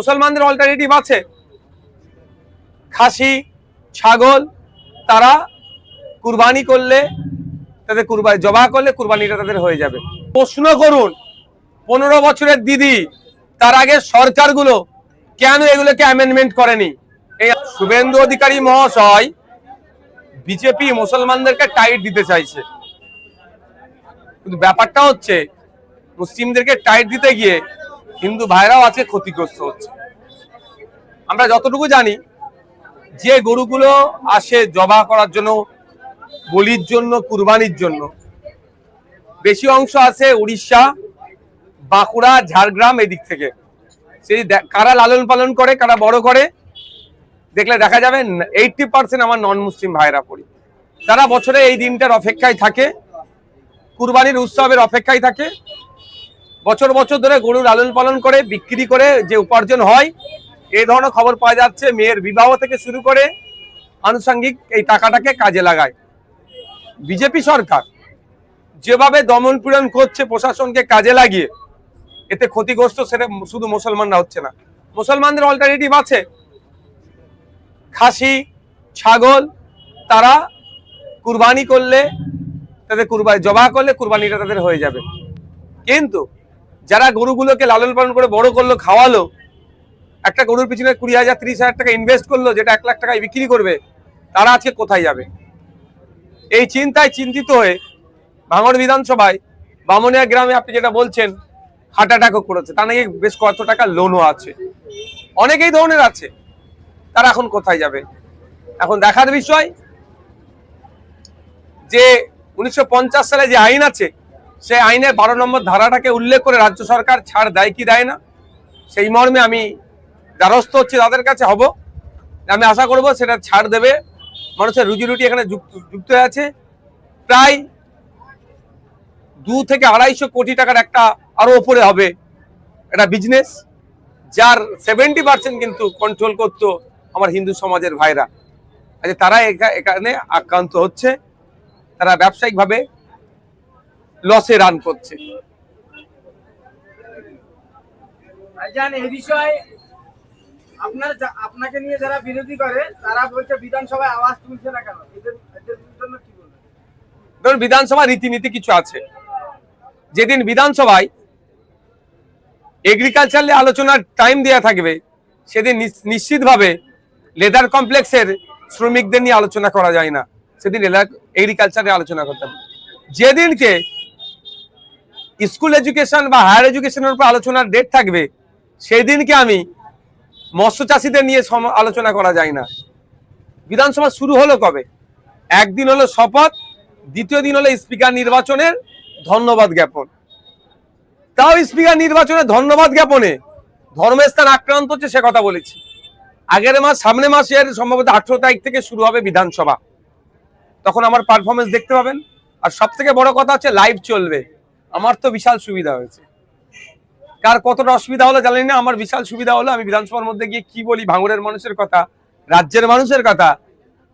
মুসলমানদের অল্টারনেটিভ আছে, খাসি ছাগল তারা কুরবানি করলে, তাদের কুরবানি জবাহ করলে কুরবানিটা তাদের হয়ে যাবে। প্রশ্ন করুন 15 বছরের দিদি, তার আগে সরকারগুলো কেন এগুলোকে অ্যামেন্ডমেন্ট করেনি? এই শুভেন্দু অধিকারী মহাশয় বিজেপি মুসলমানদেরকে টাইট দিতে চাইছে, কিন্তু ব্যাপারটা হচ্ছে মুসলিমদেরকে টাইট দিতে গিয়ে হিন্দু ভাইরাও আজকে ক্ষতিগ্রস্ত হচ্ছে। আমরা যতটুকু জানি, যে গরুগুলো আসে জবাহ করার জন্য, বলির জন্য, কুরবানির জন্য, বেশি অংশ আছে উড়িষ্যা, বাঁকুড়া, ঝাড়গ্রাম এই দিক থেকে। সেই কারা লালন পালন করে, কারা বড় করে, দেখলে দেখা যাবে 80% আমার নন মুসলিম ভাইরা পড়ি। তারা বছরে এই দিনটার অপেক্ষায় থাকে, কুরবানির উৎসবের অপেক্ষায় থাকে, বছর বছর ধরে গরু লালন পালন করে বিক্রি করে যে উপার্জন হয়, এই ধরনের খবর পাওয়া যাচ্ছে। মেয়ের বিবাহ থেকে শুরু করে আনুষঙ্গিক এই টাকাটাকে কাজে লাগায়। বিজেপি সরকার যেভাবে দমন পীড়ন করছে প্রশাসনকে কাজে লাগিয়ে, এতে ক্ষতিগ্রস্ত সেটা শুধু মুসলমানরা হচ্ছে না, মুসলমানদের অল্টারনেটিভ আছে, খাসি ছাগল তারা কুরবানি করলে, তাদের কুরবানি জবাহ করলে কুরবানিটা তাদের হয়ে যাবে। কিন্তু যারা গরুগুলোকে লালন পালন করে বড় করলো, খাওয়ালো, একটা গরুর পিছনে 20,000 30,000 টাকা ইনভেস্ট করলো, যেটা 1 লাখ টাকায় বিক্রি করবে, তারা আজকে কোথায় যাবে? এই চিন্তায় চিন্তিত হয়ে ভাঙড় বিধানসভায় বামুনিয়া গ্রামে আপনি যেটা বলছেন হার্ট অ্যাটাকও করেছে, তা নাকি বেশ কত টাকা লোনও আছে, অনেকেই ধরনের আছে, তারা এখন কোথায় যাবে? এখন দেখার বিষয় যে 1950 সালে যে আইন আছে, সেই আইনের 12 নম্বর ধারাটাকে উল্লেখ করে রাজ্য সরকার ছাড় দেয় কি দেয় না, সেই মর্মে আমি দ্বারস্থ হচ্ছে তাদের কাছে হব। আমি আশা করব সেটা ছাড় দেবে। মানুষের রুজি রুটি এখানে যুক্ত আছে। প্রায় 2 থেকে 250 কোটি টাকার একটা আরো উপরে হবে একটা বিজনেস, যার 70% কিন্তু কন্ট্রোল করতো আমার হিন্দু সমাজের ভাইরা। আচ্ছা, তারা এখানে আক্রান্ত হচ্ছে, তারা ব্যবসায়িকভাবে লসে রান করছে। এই বিষয়ে আপনাকে নিয়ে যারা বিরোধী করে তারা বলছে বিধানসভায় আওয়াজ তুলছে না কেন, এদের জন্য কি বলবেন? ধরুন বিধানসভা রীতিনীতি কিছু আছে। যেদিন বিধানসভায় এগ্রিকালচার নিয়ে আলোচনার টাইম দেওয়া থাকবে, সেদিন নিশ্চিতভাবে লেদার কমপ্লেক্সের শ্রমিকদের নিয়ে আলোচনা করা যায় না, সেদিন এগ্রিকালচারে আলোচনা করতে হবে। যেদিনকে স্কুল এডুকেশন বা হায়ার এডুকেশনের উপর আলোচনার ডেট থাকবে, সেই দিনকে আমি মৎস্য চাষীদের নিয়ে আলোচনা করা যায় না। বিধানসভা শুরু হলো কবে? একদিন হলো শপথ, দ্বিতীয় দিন হলো স্পিকার নির্বাচনের ধন্যবাদ জ্ঞাপন। তাও স্পিকার নির্বাচনে ধন্যবাদ জ্ঞাপনে ধর্মের স্থান আক্রান্ত হচ্ছে, সে কথা বলেছি। আগের মাস, সামনে মাসের সম্ভবত 18 তারিখ থেকে শুরু হবে বিধানসভা, তখন আমার পারফরমেন্স দেখতে পাবেন। আর সব থেকে বড় কথা হচ্ছে লাইভ চলবে। আমার তো বিশাল সুবিধা হয়েছে, কার কতটা অসুবিধা হলো জানি না, আমার বিশাল সুবিধা হলো। আমি বিধানসভার মধ্যে গিয়ে কি বলি ভাঙড়ের মানুষের কথা, রাজ্যের মানুষের কথা,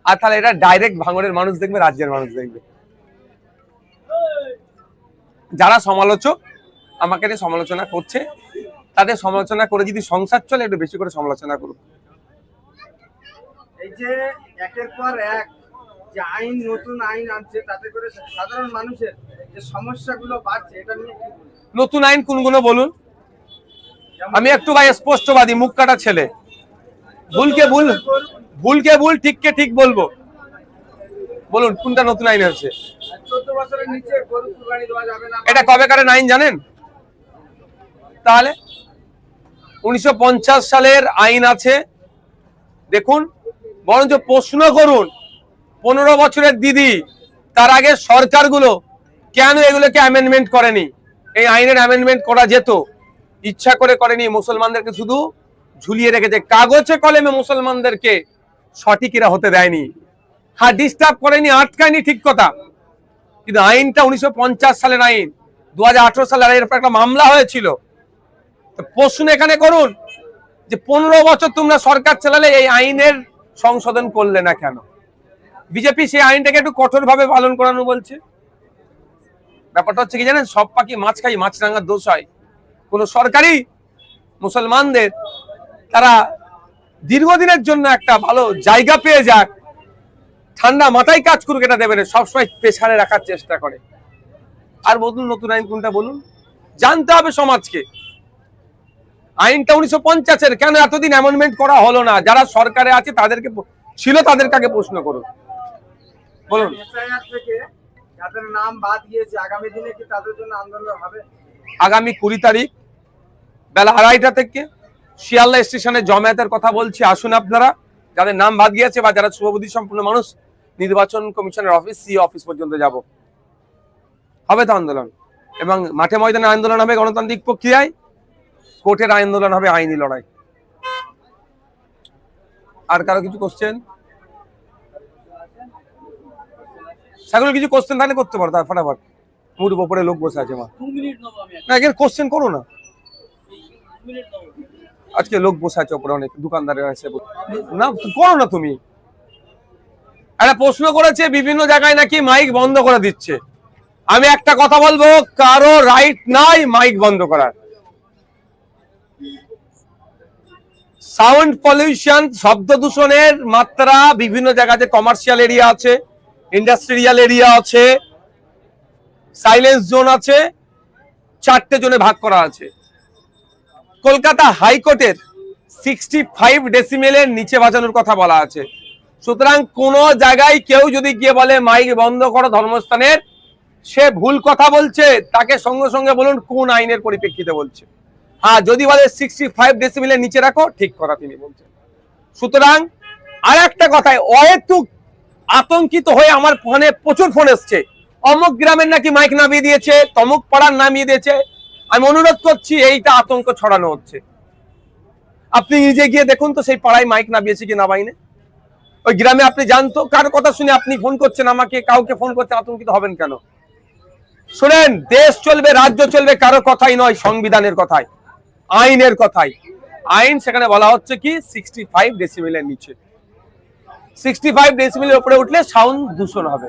আর তাহলে এটা ডাইরেক্ট ভাঙড়ের মানুষ দেখবে, রাজ্যের মানুষ দেখবে। যারা সমালোচক আমাকে নিয়ে সমালোচনা করছে, তাদের সমালোচনা করে যদি সংসার চলে, একটু বেশি করে সমালোচনা করুক। এই যে একের পর এক যে আইন, নতুন আইন আনছে, তাতে করে সাধারণ মানুষের যে সমস্যাগুলো বাড়ছে, এটা নিয়ে কি বলবেন? নতুন আইন কোনগুলো বলুন? আমি একটু ভাই স্পষ্টবাদী, মুখ কাটা ছেলে, ভুলকে ভুল, ঠিককে ঠিক বলবো। বলুন কোনটা নতুন আইন আছে? 14 বছরের নিচে গরু কুরবানি দেওয়া যাবে না। এটা কবেকারের আইন জানেন? তাহলে 1950 সালের আইন আছে, দেখুন। বরঞ্চ প্রশ্ন করুন 15 বছরের দিদি, তার আগে সরকারগুলো কেন এগুলোকে অ্যামেন্ডমেন্ট করেনি? এই আইনের অ্যামেন্ডমেন্ট করা যেত, ইচ্ছা করে করেনি। মুসলমানদেরকে শুধু ঝুলিয়ে রেখেছে, কাগজে কলমে মুসলমানদেরকে সঠিক এরা হতে দেয়নি। হ্যাঁ, ডিস্টার্ব করেনি, আটকায়নি, ঠিক কথা, কিন্তু আইনটা 1950 সালের আইন। 2018 সালের এর উপর একটা মামলা হয়েছিল। প্রশ্ন এখানে করুন যে 15 বছর তোমরা সরকার চালালে এই আইনের সংশোধন করলে না কেন? বিজেপি সেই আইনটাকে একটু কঠোরভাবে পালন করানো বলছে। ব্যাপারটা হচ্ছে কি জানেন, সব পাখি মাছ খাই, মাছরাঙার দোষ হয়। কোন সরকারি মুসলমানদের তারা দীর্ঘদিনের জন্য একটা ভালো জায়গা পেয়ে যাক, ঠান্ডা মাথায় কাজ করুক, এটা দেবে না, সবসময় প্রেসারে রাখার চেষ্টা করে। আর বলুন নতুন আইন কোনটা বলুন, জানতে হবে সমাজকে। আইনটা 1950-এর, কেন এতদিন অ্যামেন্ডমেন্ট করা হলো না? যারা সরকারে আছে তাদেরকে ছিল, তাদেরকে আগে প্রশ্ন করুন। বলুন। এসআইআর থেকে যাদের নাম বাদ গিয়েছে আগামী দিনে কি তাদের জন্য আন্দোলন হবে? আগামী 20 তারিখ বেলা 2:30 থেকে শিয়ালদা স্টেশনে জমায়েতের কথা বলছি। আসুন আপনারা, যাদের নাম বাদ গিয়েছে বা যারা শুভবুদ্ধি সম্পন্ন মানুষ, নির্বাচন কমিশনের অফিস, সিও অফিস পর্যন্ত যাব, হবে তো আন্দোলন। এবং মাঠে ময়দানে আন্দোলন হবে গণতান্ত্রিক প্রক্রিয়ায়, কোর্টের আন্দোলন হবে আইনি লড়াই। আর কারো কিছু কোশ্চেন? সেগুলো কিছু কোশ্চেন তাহলে করতে পারো, তার ফটাফট। মুড় উপরে লোক বসে আছে, মা না এখানে কোশ্চেন করো না, আজকে লোক বসে আছে ওপরে, অনেক দোকানদারের আছে না, করো না তুমি। একটা প্রশ্ন করেছে বিভিন্ন জায়গায় নাকি মাইক বন্ধ করে দিচ্ছে। আমি একটা কথা বলবো, কারো রাইট নাই মাইক বন্ধ করার। সাউন্ড পলিউশন, শব্দ দূষণের মাত্রা বিভিন্ন জায়গাতে, কমার্শিয়াল এরিয়া আছে, ইন্ডাস্ট্রিয়াল এরিয়া আছে, সাইলেন্স জোন আছে, 4টে জোনে ভাগ করা আছে। কলকাতা হাইকোর্টের 65 ডেসিমেলের নিচে বাজানোর কথা বলা আছে। সুতরাং কোন জায়গায় কেউ যদি গিয়ে বলে মাইক বন্ধ করো ধর্মস্থানের, সে ভুল কথা বলছে। তাকে সঙ্গে সঙ্গে বলুন কোন আইনের পরিপ্রেক্ষিতে বলছে। হ্যাঁ, যদি বলে 65 ডেসিমেলের নিচে রাখো, ঠিক কথা তিনি বলছেন। সুতরাং আর একটা কথায় অহেতুক আতঙ্কিত হয়ে আমার ফোনে প্রচুর ফোন এসছে, অমুক গ্রামের নাকি মাইক নামিয়ে দিয়েছে, তমুক পাড়ার নামিয়ে দিয়েছে। আমি অনুরোধ করছি, এইটা আতঙ্ক ছড়ানো হচ্ছে। আপনি নিজে গিয়ে দেখুন তো সেই পাড়ায় মাইক নামিয়েছে কি নামাইনে। ওই গ্রামে আপনি জানতো, কার কথা শুনে আপনি ফোন করছেন আমাকে, কাউকে ফোন করছেন, আতঙ্কিত হবেন কেন? শুনেন, দেশ চলবে, রাজ্য চলবে কারো কথাই নয়, সংবিধানের কথাই, আইনের কথাই। আইন সেখানে বলা হচ্ছে কি 65 ডেসিমেলের নিচে। 65 ডেসিমেলের উপরে উঠলে সাউন্ড দূষণ হবে।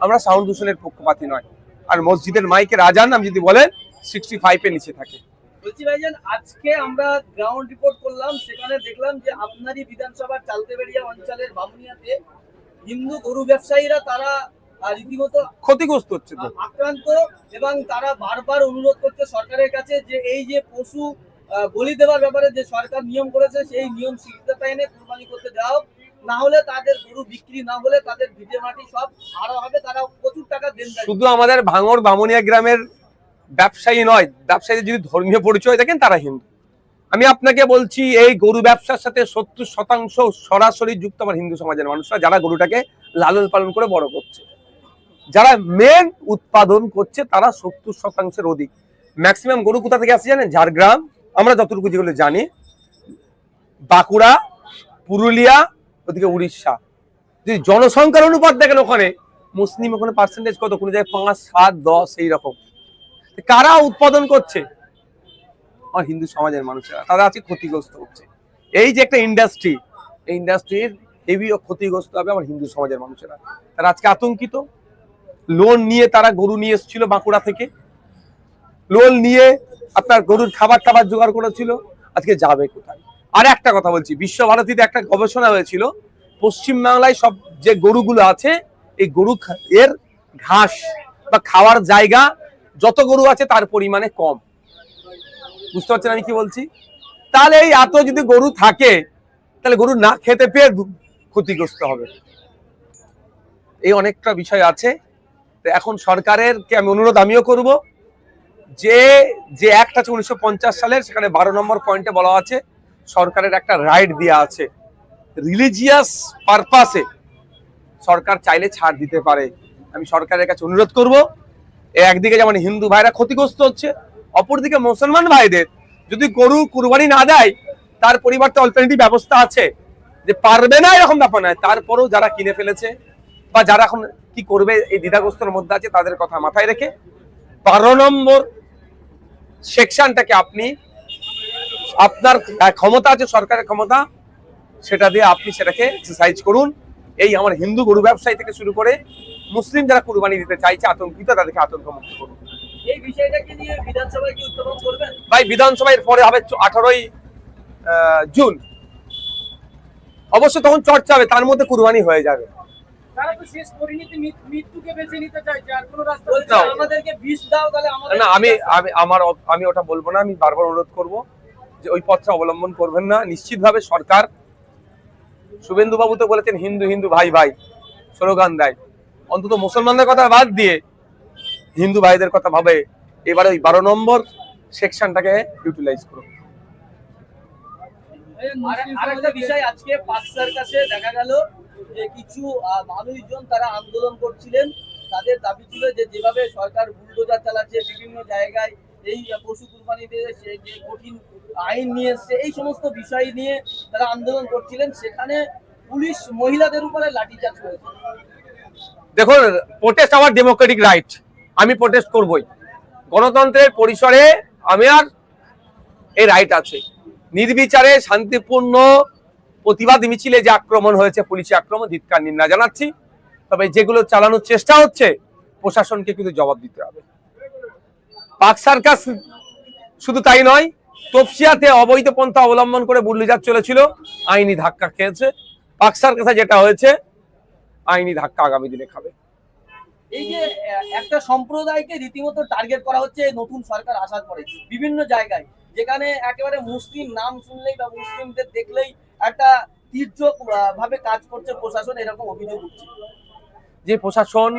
আমরা সাউন্ড দূষণের পক্ষপাতী নয়। আর মসজিদের মাইকের আজান আমি যদি বলেন 65 এর নিচে থাকে। বলছি ভাইজান, আজকে আমরা গ্রাউন্ড রিপোর্ট করলাম, সেখানে দেখলাম যে আপনারই বিধানসভার চালতেবেড়িয়া অঞ্চলের বামুনিয়াতে হিন্দু গরু ব্যবসায়ীরা তারা রীতিমতো ক্ষতিগ্রস্ত হচ্ছে তো, আক্রান্ত, এবং তারা বারবার অনুরোধ করছে সরকারের কাছে যে এই যে পশু বলি দেওয়ার ব্যাপারে যে সরকার নিয়ম করেছে, সেই নিয়ম শিথিলতা এনে কুরবানি করতে দেওয়া হোক, না হলে তাদের গরু বিক্রি না হলে তাদের ভিটে মাটি সব হারা হবে, তারা প্রচুর টাকা দেন। শুধু আমাদের ভাঙড় বামুনিয়া গ্রামের ব্যবসায়ী নয়, ব্যবসায়ীদের যদি ধর্মীয় পরিচয় দেখেন তারা হিন্দু। আমি আপনাকে বলছি, এই গরু ব্যবসার সাথে 70% সরাসরি যুক্ত আমার হিন্দু সমাজের মানুষরা, যারা গরুটাকে লালন পালন করে বড় করছে, যারা মেন উৎপাদন করছে, তারা 70%-এর অধিক। ম্যাক্সিমাম গরু কোথা থেকে আসছে জানেন? ঝাড়গ্রাম, আমরা যতটুকু যেগুলো জানি, বাঁকুড়া, পুরুলিয়া, ওদিকে উড়িষ্যা। যদি জনসংখ্যার অনুপাত দেখেন, ওখানে মুসলিম ওখানে পার্সেন্টেজ কত, কোনো জায়গায় 5, 7, 10 এইরকম। কারা উৎপাদন করছে? আমার হিন্দু সমাজের মানুষেরা, তারা আজকে ক্ষতিগ্রস্ত হচ্ছে। এই যে একটা ইন্ডাস্ট্রি, এই ইন্ডাস্ট্রির হেভি ক্ষতিগ্রস্ত হবে আমার হিন্দু সমাজের মানুষেরা। তারা আজকে আতঙ্কিত। লোন নিয়ে তারা গরু নিয়ে এসেছিল বাঁকুড়া থেকে, লোন নিয়ে আপনার গরুর খাবার জোগাড় করেছিল, আজকে যাবে কোথায়? আর একটা কথা বলছি, বিশ্বভারতীতে একটা গবেষণা হয়েছিল, পশ্চিমবাংলায় সব যে গরুগুলো আছে, এই গরু এর ঘাস বা খাওয়ার জায়গা যত গরু আছে তার পরিমাণে কম। বুঝতে পারছেন আমি কি বলছি? তাহলে এই এত যদি গরু থাকে, তাহলে গরু না খেতে পেয়ে ক্ষতিগ্রস্ত হবে। এই অনেকটা বিষয় আছে। এখন সরকারের কে আমি অনুরোধ আমিও করব, যে যে অ্যাক্ট আছে 1950 সালের, সেখানে 12 নম্বর পয়েন্টে বলা আছে সরকারের একটা রাইট দেওয়া আছে, রিলিজিয়াস পারপাসে সরকার চাইলে ছাড় দিতে পারে। আমি সরকারের কাছে অনুরোধ করব, একদিকে যেমন হিন্দু ভাইরা ক্ষতিগ্রস্ত হচ্ছে, অপরদিকে মুসলমান ভাইদের যদি গরু কুরবানি না দেয়, তার পরিবর্তে অল্টারনেটিভ ব্যবস্থা আছে, যে পারবে না এরকম ব্যাপার নয়, তারপরেও যারা কিনে ফেলেছে বা যারা এখন কি করবে এই দ্বিধাগ্রস্তর মধ্যে আছে, তাদের কথা মাথায় রেখে 12 নম্বর সেকশনটাকে আপনি, আপনার ক্ষমতা আছে, সরকারের ক্ষমতা, সেটা দিয়ে আপনি সেটাকে এক্সারসাইজ করুন। এই আমার হিন্দু গরু ব্যবসায়ী থেকে শুরু করে মুসলিম যারা কুরবানি দিতে চাইছে আতঙ্কিত, তাদেরকে আতঙ্ক মুক্ত করুন। এই বিষয়টাকে নিয়ে বিধানসভায় কি উত্থাপন করবেন? ভাই, বিধানসভায় পরে হবে 18ই জুন, অবশ্য তখন চর্চা হবে, তার মধ্যে কুরবানি হয়ে যাবে। তারা তো শেষ পরিণতি মৃত্যুকে বেছে নিতে চাইছে, আর কোনো রাস্তা বলছে না। আমাদেরকে বিষ দাও, তাহলে আমাদের না, আমি ওটা বলবো না। আমি বারবার অনুরোধ করব যে ওই পথটা অবলম্বন করবেন না। নিশ্চিতভাবে সরকার, শুভেন্দু বাবু তো বলেছেন হিন্দু হিন্দু ভাই ভাই স্লোগান দেয়, অন্তত মুসলমানদের কথা বাদ দিয়ে হিন্দু ভাইদের কথা ভাবে এবারে ওই 12 নম্বর সেকশনটাকে ইউটিলাইজ করুন। আরেকটা বিষয়, আজকে পার্ক সার্কাসে দেখা গেল যে কিছু মানুষজন তারা আন্দোলন করছিলেন। তাদের দাবি ছিল যে যেভাবে সরকার বুলডোজার চালাচ্ছে বিভিন্ন জায়গায়, এই পশু কুরবানিতে যে কঠিন আইন নিয়ে এসছে, এই সমস্ত বিষয় নিয়ে তারা আন্দোলন করছিলেন। সেখানে পুলিশ মহিলাদের উপরে লাঠিচার্জ করেছে। দেখুন, প্রোটেস্ট আমার ডেমোক্রেটিক রাইট, আমি প্রোটেস্ট করবই। গণতন্ত্রের পরিসরে আমার এই রাইট আছে। নির্বিচারে শান্তিপূর্ণ প্রতিবাদ মিছিলে যে আক্রমণ হয়েছে, পুলিশি আক্রমণ, ধিক্কার নিন্দা জানাচ্ছি। তবে যেগুলো চালানোর চেষ্টা হচ্ছে, প্রশাসনকে কিন্তু জবাব দিতে হবে। পার্ক সার্কাস শুধু তাই নয়, তপসিয়াতে অবৈধ পন্থা অবলম্বন করে বুল্ডোজার চলেছিল, আইনি ধাক্কা খেয়েছে। পার্ক সার্কাসে যেটা হয়েছে, আইনি ধাক্কা আগামী দিনে খাবে। এই যে একটা সম্প্রদায়কে রীতিমতো টার্গেট করা হচ্ছে এই নতুন সরকার আসার পরে বিভিন্ন জায়গায়, যেখানে একেবারে মুসলিম নাম শুনলেই বা মুসলিমদের দেখলেই একটা তীর্যক ভাবে কাজ করছে প্রশাসন, এরকম অভিযোগ উঠছে। যে প্রশাসন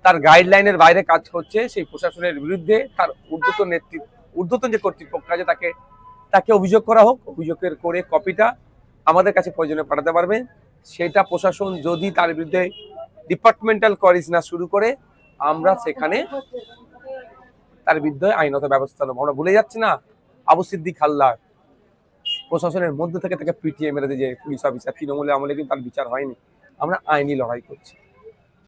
তার গাইডলাইনের বাইরে কাজ করছে, সেই প্রশাসনের বিরুদ্ধে তার ঊর্ধ্বতন যে কর্তৃপক্ষ আছে তাকে অভিযোগ করা হোক। অভিযোগের করে কপিটা আমাদের কাছে প্রয়োজনে পাঠাতে পারবে। সেটা প্রশাসন যদি তার বিরুদ্ধে ডিপার্টমেন্টাল কোয়ারিজ না শুরু করে, আমরা সেখানে তার বিরুদ্ধে আইনত ব্যবস্থা নেব। আমরা ভুলে যাচ্ছি না, আবু সিদ্দিক হালদার প্রশাসনের মধ্যে থেকে তাকে পিটিয়ে মেরেছে যে পুলিশ অফিসার, তৃণমূলের আমলে কিন্তু তার বিচার হয়নি। আমরা আইনি লড়াই করছি।